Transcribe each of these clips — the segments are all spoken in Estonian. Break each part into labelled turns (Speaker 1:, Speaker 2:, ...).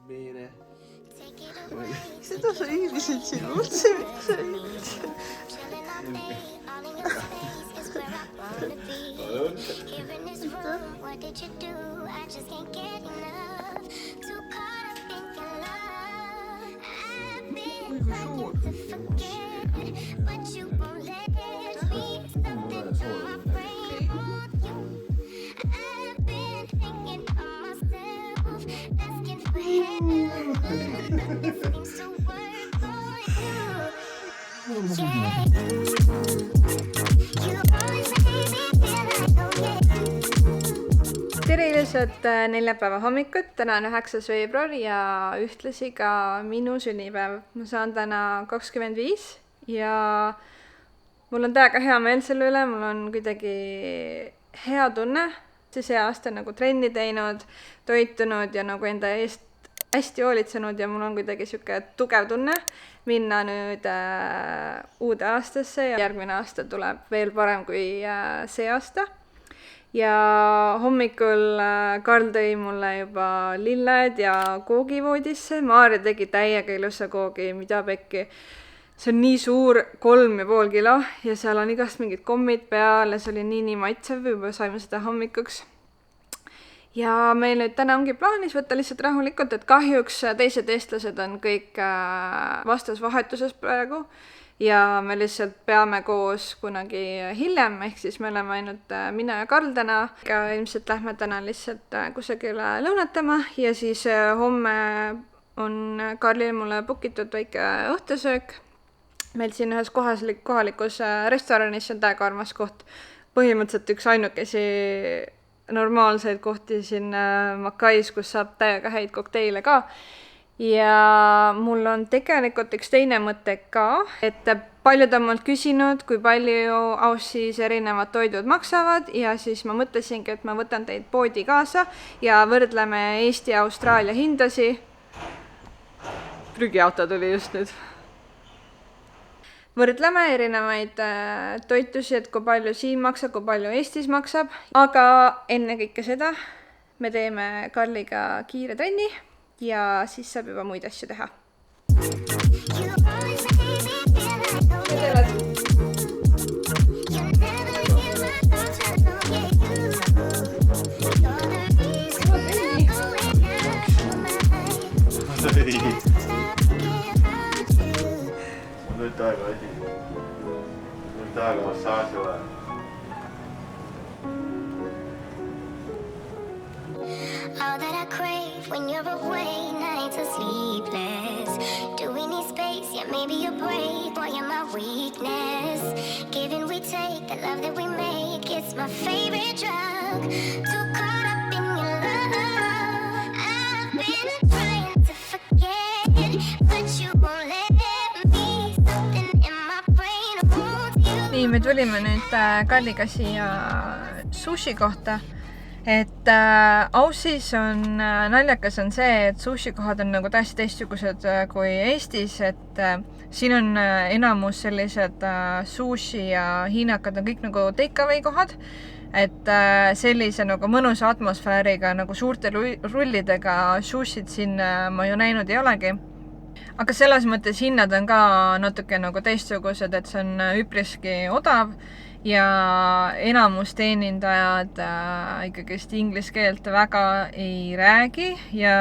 Speaker 1: Bene.
Speaker 2: Seda sa üldiselt siin üldse mitte.
Speaker 3: Tere ilusat neljapäeva hommikut, täna on 9. veebruar ja ühtlasi ka minu sünnipäev. Ma saan täna 25 ja mul on täiega hea meel selle üle, mul on kuidagi hea tunne. See aasta nagu trenni teinud, toitunud ja nagu enda eest hästi hoolitsenud ja mul on kuidagi siuke tugev tunne minna nüüd uude aastasse ja järgmine aasta tuleb veel parem kui see aasta. Ja hommikul Karl tõi mulle juba lilled ja koogi voodisse. Maarja tegi täiega ilusa koogi, mida pekki. See on nii suur, 3,5 kilo ja seal on igast mingid kommid peal ja see oli nii maitsev, juba saime seda hommikuks. Ja meil nüüd täna ongi plaanis võtta lihtsalt rahulikult, et kahjuks teised eestlased on kõik vastasvahetuses praegu. Ja me lihtsalt peame koos kunagi hiljem, ehk siis me oleme ainult mina ja Karl täna. Ilmselt lähme täna lihtsalt kusagile lõunatama ja siis homme on Karlil mulle bookitud väike õhtusöök. Meil siin ühes kohalikus restoranis on täiega armas koht. Põhimõtteliselt üks ainukesi normaalseid kohti siin Makais, kus saab täiega häid kokteile ka. Ja mul on tegelikult üks teine mõte ka, et paljud on mult küsinud, kui palju Aussis erinevad toidud maksavad ja siis ma mõtlesingi, et ma võtan teid poodi kaasa ja võrdleme Eesti ja Austraalia hindasi. Prügiauto tuli just nüüd. Võrdleme erinevaid toitusi, et kui palju siin maksab, kui palju Eestis maksab. Aga enne kõike seda me teeme Karliga kiire trenni. Ja siis saab juba muid asju teha.
Speaker 1: On nüüd aega asi. Nüüd aega massaaži ole.
Speaker 4: All that I crave when you're away, nights are sleepless. Do we need space? Yeah, maybe you're brave, boy, you're my weakness. Giving we take, the love that we make, it's my favorite drug. Too caught up in your love. I've been trying to forget, but you won't let me. Something in my brain wants you.
Speaker 3: Nii, me tulime nüüd Karliga siia sushi kohta. Et Aussis on naljakas on see, et sushi kohad on nagu täiesti teistsugused kui Eestis, et siin on enamus sellised sushi ja hiinakad on kõik nagu takeaway kohad, et sellise nagu mõnusa atmosfääriga nagu suurte rullidega sushid siin ma ju näinud ei olegi. Aga selles mõttes hinnad on ka natuke nagu teistsugused, et see on üpriski odav. Ja enamus teenindajad ikkagist inglise keelt väga ei räägi ja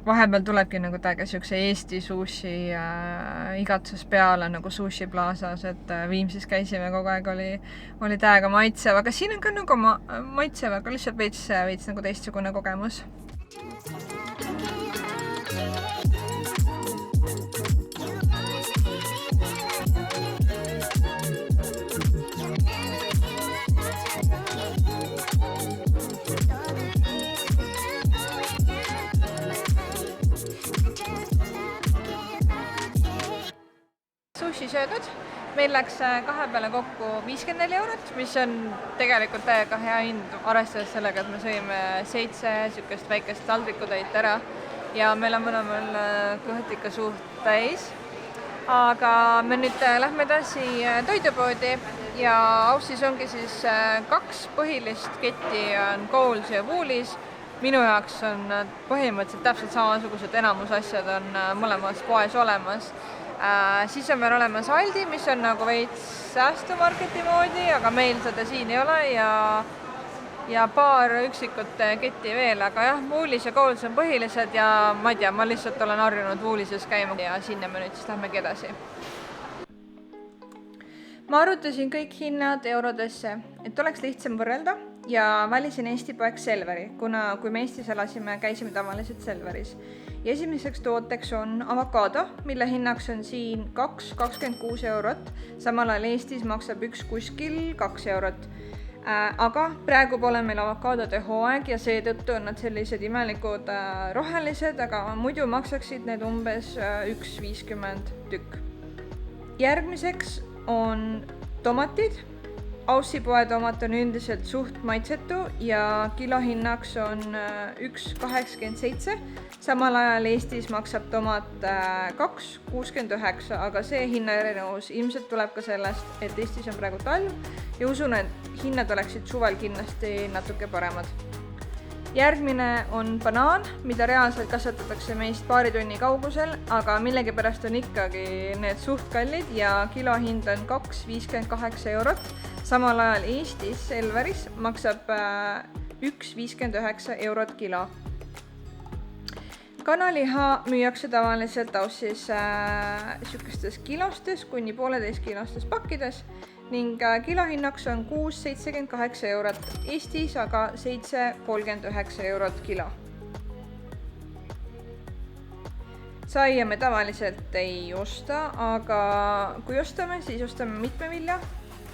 Speaker 3: vahepeal tulebki nagu täiega siukse Eesti sushi igatsus peale nagu Sushi Plazas, et Viimsis käisime kogu aeg oli täiega maitsev, aga siin on ka nagu maitsev, aga lihtsalt veits nagu teistsugune kogemus. Sushi söödud. Meil läks kahe peale kokku 54 €, mis on tegelikult täiega hea hind, arvestades sellega, et me sõime 7 sükest väikest taldrikutäit ära ja meil on mõlemal kõht ikka suht täis. Aga me nüüd lähme edasi toidupoodi ja Aussis ongi siis 2 põhilist ketti on Coles ja Woolies minu jaoks on põhimõtteliselt täpselt samasugused enamus asjad on mõlemas poes olemas. Siis on meil olemas Aldi, mis on nagu veits säästumarketi moodi, aga meil seda siin ei ole ja paar üksikut ketti veel, aga jah, Woolis ja Coles on põhilised ja ma ei tea, ma lihtsalt olen harjunud Woolises käima ja sinna me nüüd siis lähmegi edasi. Ma arvutasin kõik hinnad eurodesse, et oleks lihtsam võrrelda ja valisin Eesti poeg Selveri, kuna kui me Eestis elasime, käisime tavaliselt Selveris. Ja esimeseks tooteks on avokaado, mille hinnaks on siin 2,26 eurot, samal ajal Eestis maksab üks kuskil 2 eurot. Aga praegu pole meil avokaadode hooaeg ja seetõttu on nad sellised imelikud rohelised, aga muidu maksaksid need umbes 1,50 tükk. Järgmiseks on tomatid. Aussi poe tomat on üldiselt suht maitsetu ja kilohinnaks on 1,87. Samal ajal Eestis maksab tomat 2,69, aga see hinnaerinevus ilmselt tuleb ka sellest, et Eestis on praegu talv ja usun, et hinnad oleksid suvel kindlasti natuke paremad. Järgmine on banaan, mida reaalselt kasvatatakse meist paari tunni kaugusel, aga millegipärast on ikkagi need suht kallid ja kilohind on 2,58 eurot. Samal ajal Eestis Selveris maksab 1,59 eurot kilo. Kanaliha müüakse tavaliselt Aussis sükestes kilostes kuni 1,5 kilostes pakkides ning kilohinnaks on 6,78 eurot, Eestis aga 7,39 eurot kilo. Saia me tavaliselt ei osta, aga kui ostame, siis ostame mitmevilja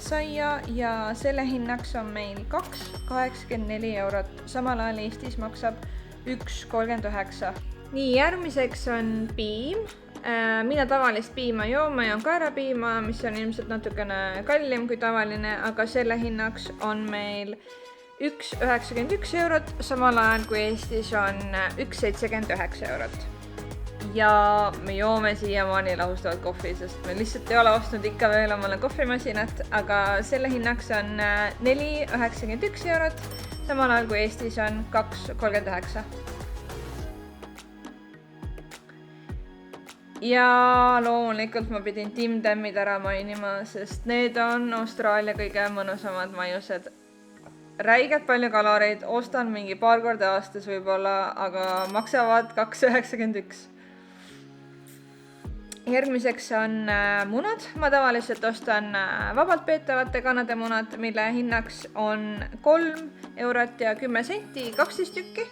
Speaker 3: saia ja selle hinnaks on meil 2,84 eurot, samal ajal Eestis maksab 1,39. Nii, järgmiseks on piim. Mina tavalist piima jooma ja kaerapiima, mis on ilmselt natukene kallim kui tavaline, aga selle hinnaks on meil 1,91 eurot, samal ajal kui Eestis on 1,79 eurot. Ja me joome siiamaani lahustavat kohvi, sest me lihtsalt ei ole ostnud ikka veel omale kohvimasinat, aga selle hinnaks on 4,91 eurot, samal ajal kui Eestis on 2,39. Ja loomulikult ma pidin Tim Tammid ära mainima, sest need on Austraalia kõige mõnusamad maiused. Räigelt palju kaloreid, ostan mingi paar korda aastas võib-olla, aga maksavad 2,91. Järgmiseks on munad. Ma tavaliselt ostan vabalt peetavate kanade munad, mille hinnaks on 3 eurot ja 10 senti, 12 tükki.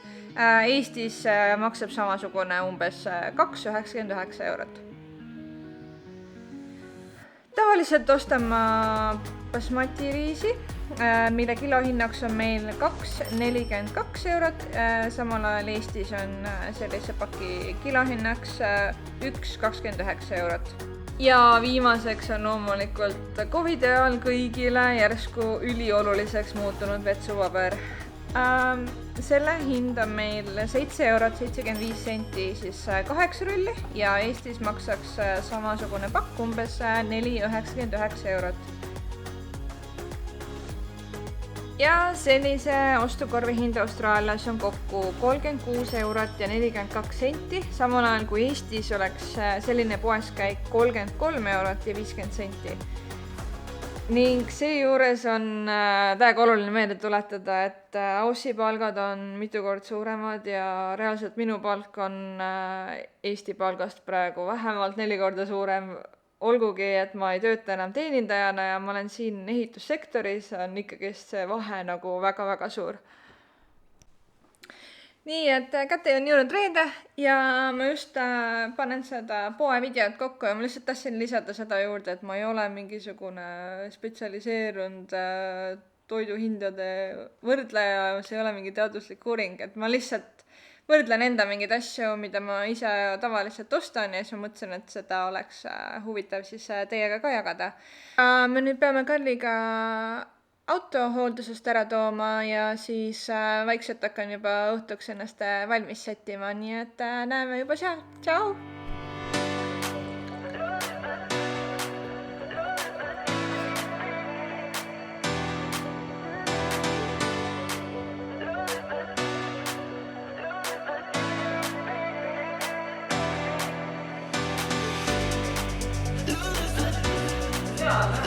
Speaker 3: Eestis maksab samasugune umbes 2,99 eurot. Tavaliselt ostan ma basmati riisi, mille kilohinnaks on meil 2,42 eurot, samal ajal Eestis on sellise paki kilohinnaks 1,29 eurot. Ja viimaseks on loomulikult COVID-i ajal kõigile järsku ülioluliseks muutunud vetsupaber. Selle hind on meil 7 eurot 75 senti, siis 8 rulli ja Eestis maksaks samasugune pakk umbes 4,99 eurot. Ja sellise ostukorvi hind Austraalias on kokku 36 eurot ja 42 senti, samal ajal kui Eestis oleks selline poeskäik 33 eurot ja 50 senti. Ning seejuures on täiega oluline meelde tuletada, et Aussi palgad on mitu kord suuremad ja reaalselt minu palk on Eesti palgast praegu vähemalt 4 korda suurem. Olgugi, et ma ei tööta enam teenindajana ja ma olen siin ehitussektoris, on ikkagi see vahe nagu väga-väga suur. Nii, et kätte on jõudnud reede ja ma just panen seda poe videot kokku ja ma lihtsalt tahtsin lisada seda juurde, et ma ei ole mingisugune spetsialiseerunud toiduhindade võrdleja, see ei ole mingi teaduslik uuring, et ma lihtsalt võrdlen enda mingeid asju, mida ma ise tavaliselt ostan ja siis ma mõtlesin, et seda oleks huvitav siis teiega ka jagada. Me nüüd peame Karliga auto hooldusest ära tooma ja siis vaikselt hakkan juba õhtuks ennast valmis sättima, nii et näeme juba seal. Tšau!
Speaker 1: aga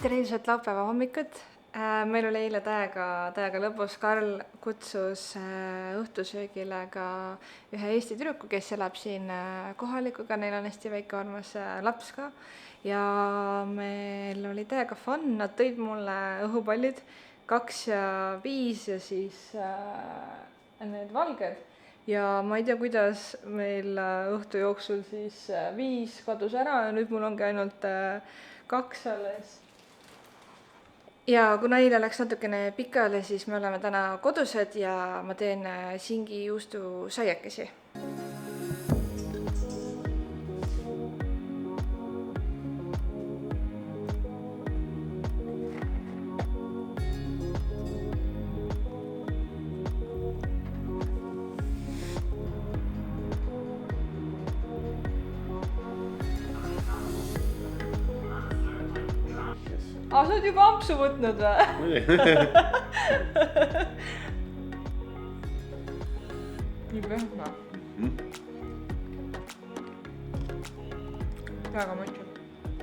Speaker 3: tere ilusat laupäeva hommikut. Meil oli eile täiega lõbus. Karl kutsus õhtusöögile ka ühe Eesti tüdruku, kes elab siin kohalikuga, neil on hästi väike armas laps ka. Ja meil oli täiega fun, nad tõid mulle õhupallid 2 ja 5 ja siis need valged. Ja ma ei tea, kuidas meil õhtu jooksul siis 5 kadus ära ja nüüd mul ongi ainult 2 alles. Ja kuna eile läks natukene pikale, siis me oleme täna kodused ja ma teen Singi juustu saiakesi. Sa oled juba ampsu võtnud või? Nii pehme. Väga mõtlev.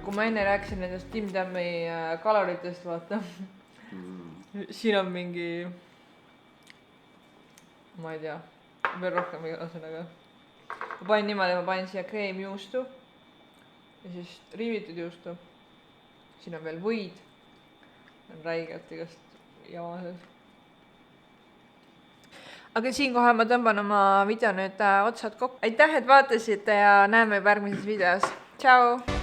Speaker 3: Kui ma enne rääkisin nendest Tim Tammi kaloritest, vaata. Siin on mingi, ma ei tea, veel rohkem ühesõnaga. Ma panin niimoodi, ma panin siia kreemjuustu ja siis riivitud juustu. Siin on veel võid, on räigelt igast jamases. Aga siinkohal ma tõmban oma video nüüd otsad kokku. Aitäh, et vaatasite ja näeme juba järgmises videos. Tšau!